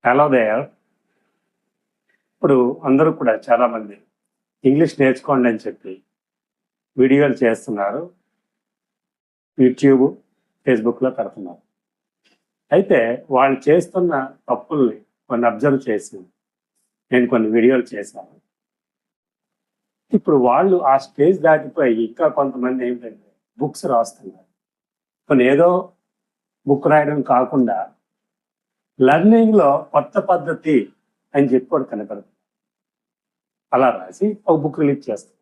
Hello there. ఇప్పుడు అందరూ కూడా చాలామంది ఇంగ్లీష్ నేర్చుకోండి అని చెప్పి వీడియోలు చేస్తున్నారు, యూట్యూబ్, ఫేస్బుక్లో పెడుతున్నారు. అయితే వాళ్ళు చేస్తున్న తప్పుల్ని కొన్ని అబ్జర్వ్ చేసి నేను కొన్ని వీడియోలు చేశాను. ఇప్పుడు వాళ్ళు ఆ స్టేజ్ దాటిపోయి ఇంకా కొంతమంది ఏంటంటే బుక్స్ రాస్తున్నారు. కొన్ని ఏదో బుక్ రాయడం కాకుండా లెర్నింగ్లో కొత్త పద్ధతి అని చెప్పి కూడా కనపడుతుంది. అలా రాసి ఒక బుక్ రిలీజ్ చేస్తాం.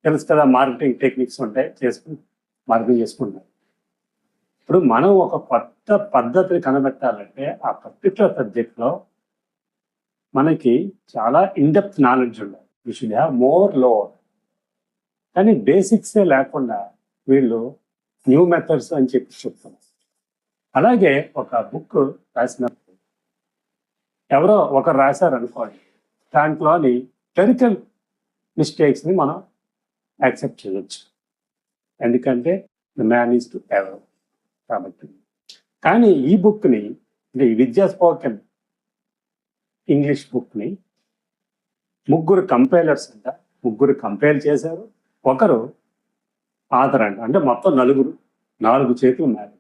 తెలుసు కదా, మార్కెటింగ్ టెక్నిక్స్ ఉంటాయి, చేసుకుని మార్కెటింగ్ చేసుకుంటాం. ఇప్పుడు మనం ఒక కొత్త పద్ధతిని కనబెట్టాలంటే ఆ పర్టికులర్ సబ్జెక్ట్లో మనకి చాలా ఇన్డెప్త్ నాలెడ్జ్ ఉండాలి. We should have more lower. కానీ బేసిక్సే లేకుండా వీళ్ళు న్యూ మెథడ్స్ అని చెప్పి చెప్తున్నారు. అలాగే ఒక బుక్ రాసినప్పుడు ఎవరో ఒకరు రాశారు అనుకోండి, దాంట్లోని క్లరికల్ మిస్టేక్స్ని మనం యాక్సెప్ట్ చేయొచ్చు, ఎందుకంటే the man is to ever కాబట్టి. కానీ ఈ బుక్ని, అంటే ఈ విద్యా స్పోకెన్ ఇంగ్లీష్ బుక్ని ముగ్గురు కంపైలర్స్ అంట, ముగ్గురు కంపైల్ చేశారు. ఒకరు ఆథర్ అంట, అంటే మొత్తం నాలుగు చేతులు ఉన్నాయి.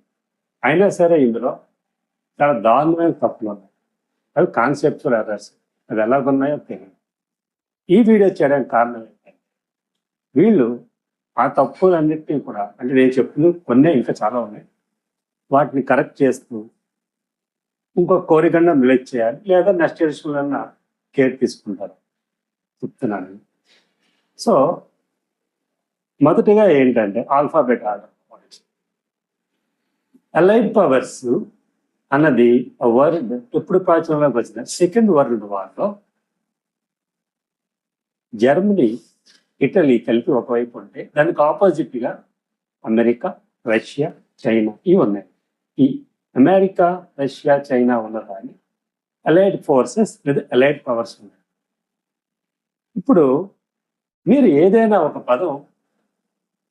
అయినా సరే ఇందులో చాలా దారుణమైన తప్పులు ఉన్నాయి. అవి కాన్సెప్చువల్ ఎర్రర్స్. అవి ఎలాగున్నాయో తెలియదు. ఈ వీడియో చేయడానికి కారణం ఏంటంటే వీళ్ళు ఆ తప్పులన్నింటినీ కూడా, అంటే నేను చెప్తున్న కొన్నే, ఇంకా చాలా ఉన్నాయి, వాటిని కరెక్ట్ చేస్తూ ఇంకో కోరికన్నా మిలెక్ట్ చేయాలి, లేదా నెక్స్ట్ ఎడిషన్లో కేర్ తీసుకుంటారు చెప్తున్నాను. సో మొదటిగా ఏంటంటే ఆల్ఫాబెట్ ఆర్డర్. అలైడ్ పవర్స్ అన్నది వర్డ్ ఎప్పుడు ప్రాచుర్యంలోకి వచ్చిన సెకండ్ వరల్డ్ వార్లో జర్మనీ, ఇటలీ కలిపి ఒకవైపు ఉంటే దానికి ఆపోజిట్గా అమెరికా, రష్యా, చైనా ఇవి ఉన్నాయి. ఈ అమెరికా, రష్యా, చైనా ఉన్నదాన్ని అలైడ్ ఫోర్సెస్ లేదా అలైడ్ పవర్స్ ఉన్నాయి. ఇప్పుడు మీరు ఏదైనా ఒక పదం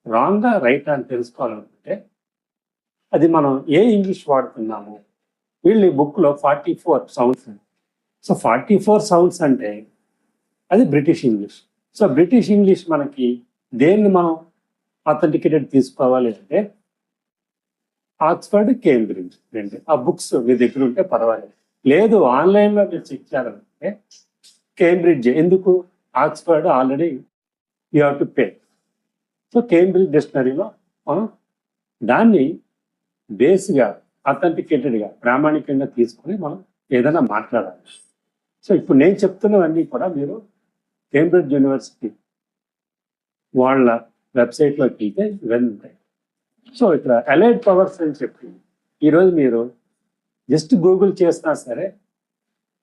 రాంగ్గా రైట్ అని తెలుసుకోవాలనుకుంటే అది మనం ఏ ఇంగ్లీష్ వాడుతున్నాము. వీళ్ళు ఈ బుక్లో 44 సౌండ్స్. సో 44 సౌండ్స్ అంటే అది British English. So British English మనకి దేన్ని మనం అథెంటికేటెడ్ తీసుకోవాలి అంటే ఆక్స్ఫర్డ్, కేంబ్రిడ్జ్ రెండు. ఆ బుక్స్ మీ దగ్గర ఉంటే పర్వాలేదు, లేదు ఆన్లైన్లో మీరు చెక్ చేయాలంటే కేంబ్రిడ్జ్. ఎందుకు? Oxford already you have to pay. So Cambridge డిక్షనరీలో మనం దాన్ని బేస్గా అథెంటికేటెడ్గా ప్రామాణికంగా తీసుకొని మనం ఏదైనా మాట్లాడాలి. సో ఇప్పుడు నేను చెప్తున్నవన్నీ కూడా మీరు కేంబ్రిడ్జ్ యూనివర్సిటీ వాళ్ళ వెబ్సైట్లోకి వెళ్తే ఇవన్నీ ఉంటాయి. సో ఇక్కడ అలైడ్ పవర్స్ అని చెప్పి ఈరోజు మీరు జస్ట్ గూగుల్ చేసినా సరే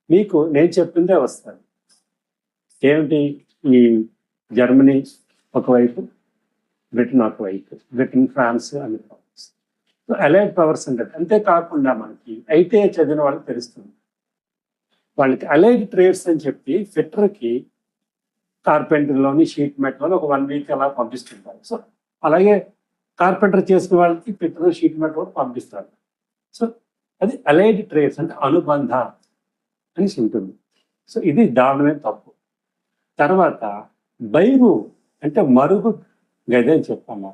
మీకు నేను చెప్పిందే వస్తుంది. ఏమిటి? ఈ జర్మనీ ఒకవైపు, బ్రిటన్ ఒకవైపు, బ్రిటన్, ఫ్రాన్స్ అని పవర్స్. సో అలైడ్ పవర్స్ ఉంటుంది. అంతేకాకుండా మనకి ఐటీఐ చదివిన వాళ్ళకి తెలుస్తుంది, వాళ్ళకి అలైడ్ ట్రేడ్స్ అని చెప్పి ఫిట్టర్కి కార్పెంటర్లోని షీట్ మెటల్లోని ఒక 1 వీక్ అలా పంపిస్తుంటారు. సో అలాగే కార్పెంటర్ చేసిన వాళ్ళకి ఫిట్టర్, షీట్ మెటల్ కూడా పంపిస్తారు. సో అది అలైడ్ ట్రేడ్స్ అంటే అనుబంధ అని ఉంటుంది. సో ఇది దారుణమైన తప్పు. తర్వాత బైరూమ్ అంటే మరుగు గది అని చెప్పాము.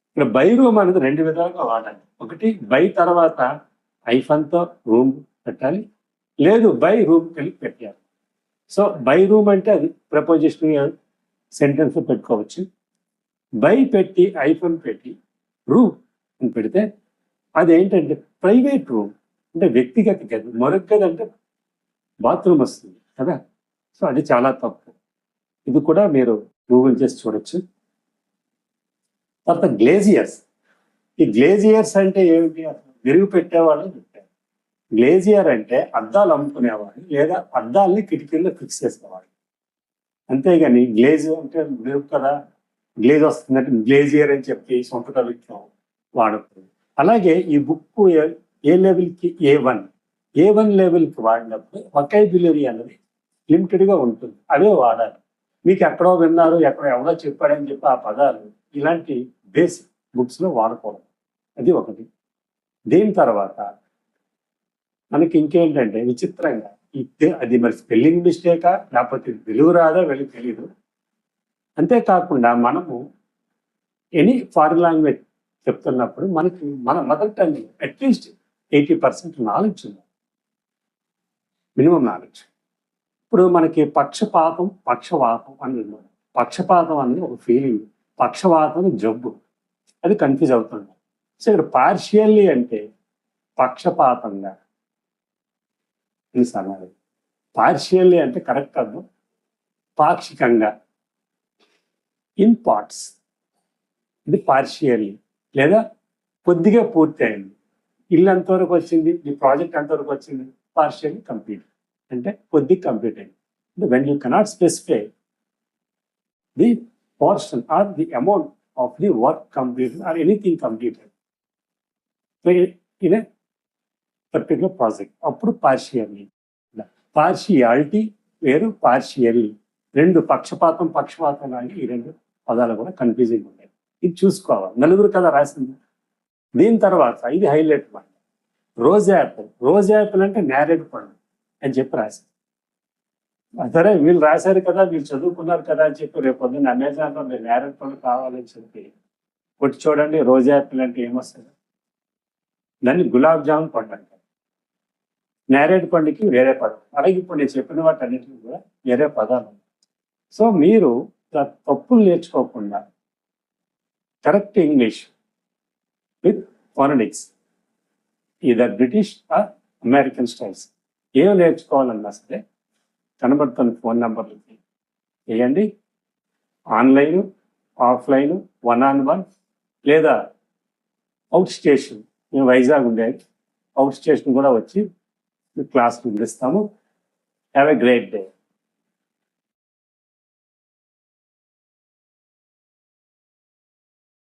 ఇక్కడ బైరూమ్ అనేది 2 విధాలుగా వాడాలి. ఒకటి బై తర్వాత ఐఫన్తో రూమ్ పెట్టాలి, లేదు బై రూమ్కి వెళ్ళి పెట్టాలి. సో బై రూమ్ అంటే అది ప్రపోజిషన్ సెంటెన్స్ పెట్టుకోవచ్చు. బై పెట్టి ఐఫోన్ పెట్టి రూమ్ అని పెడితే అదేంటంటే ప్రైవేట్ రూమ్, అంటే వ్యక్తిగత గది. మరొక గది అంటే బాత్రూమ్ వస్తుంది కదా. సో అది చాలా తప్పు. ఇది కూడా మీరు గూగుల్ చేసి చూడొచ్చు. తర్వాత గ్లేజియర్స్. ఈ గ్లేజియర్స్ అంటే ఏమిటి? అసలు విరుగు పెట్టేవాళ్ళు చెప్పారు. గ్లేజియర్ అంటే అద్దాలు అమ్ముకునేవాళ్ళు, లేదా అద్దాలని కిటికీల్లో ఫిక్స్ చేసేవాళ్ళు. అంతేగాని గ్లేజ్ అంటే విరుగు కదా, గ్లేజ్ వస్తుందంటే గ్లేజియర్ అని చెప్పి సొంత కవిత్వం వాడకూడదు. అలాగే ఈ బుక్ ఏ లెవెల్కి A1 లెవెల్కి వాడినప్పుడు వొకాబులరీ అనేది లిమిటెడ్గా ఉంటుంది, అవే వాడాలి. మీకు ఎక్కడో విన్నారు, ఎవరో చెప్పాడని చెప్పి ఆ పదాలు ఇలాంటి బేసిక్ బుక్స్లో వాడకూడదు. అది ఒకటి. దీని తర్వాత మనకి ఇంకేంటంటే విచిత్రంగా అది మరి స్పెల్లింగ్ మిస్టేకా లేకపోతే తెలుగు రాదా వెళ్ళి తెలియదు. అంతేకాకుండా మనము ఎనీ ఫారిన్ లాంగ్వేజ్ చెప్తున్నప్పుడు మనకి మన మదర్ టంగ్ అట్లీస్ట్ 80% నాలెడ్జ్ ఉంది, మినిమం నాలెడ్జ్. ఇప్పుడు మనకి పక్షవాతం అని ఉంది. పక్షపాతం అనేది ఒక ఫీలింగ్, పక్షవాతం జబ్బు, అది కన్ఫ్యూజ్ అవుతుంది. సో ఇక్కడ పార్షియల్లీ అంటే పక్షపాతంగా అన్నది. పార్షియల్లీ అంటే కరెక్ట్ అర్థం పాక్షికంగా, ఇన్ పార్ట్స్, ఇది పార్షియల్లీ లేదా కొద్దిగా పూర్తి అయింది. ఇల్లు ఎంతవరకు వచ్చింది, ఈ ప్రాజెక్ట్ ఎంతవరకు వచ్చింది, పార్షియల్లీ కంప్లీట్ అంటే కొద్దిగా కంప్లీట్ అయింది. When you cannot specify the portion or the amount of the work completed or anything completed in a particular project, అప్పుడు పార్షియల్లీ. పార్షియాలిటీ వేరు, పార్షియల్లీ రెండు, పక్షపాతం లాంటి ఈ రెండు పదాలు కూడా కన్ఫ్యూజింగ్ ఉంటాయి. ఇది చూసుకోవాలి. నలుగురు కదా రాసింది. దీని తర్వాత ఇది హైలైట్ మాట, రోజ్ యాపిల్ అంటే నేరేడు పండు అని చెప్పి రాసింది. సరే వీళ్ళు రాశారు కదా, వీళ్ళు చదువుకున్నారు కదా అని చెప్పి రేపు పొద్దున్న అమెజాన్లో మీరు నేరేడు పండు కావాలని చెప్పి కొట్టి చూడండి, రోజ్ యాపిల్ అంటే ఏమొస్తుంది, దాన్ని గులాబ్ జామున్ పండు అంటారు. నేరేడు పండుకి వేరే పదం. అలాగే ఇప్పుడు నేను చెప్పిన వాటి అన్నింటికి కూడా వేరే పదాలు. సో మీరు తప్పులు నేర్చుకోకుండా correct English with phonetics, either British or American styles, ఏం నేర్చుకోవాలన్నా సరే కనబడుతున్న ఫోన్ నెంబర్లకి వేయండి. ఆన్లైన్, ఆఫ్లైన్, 1-on-1 లేదా అవుట్ స్టేషన్. మేము వైజాగ్ ఉండేది, అవుట్ స్టేషన్ కూడా వచ్చి క్లాస్ ఇస్తాము. Have a great day.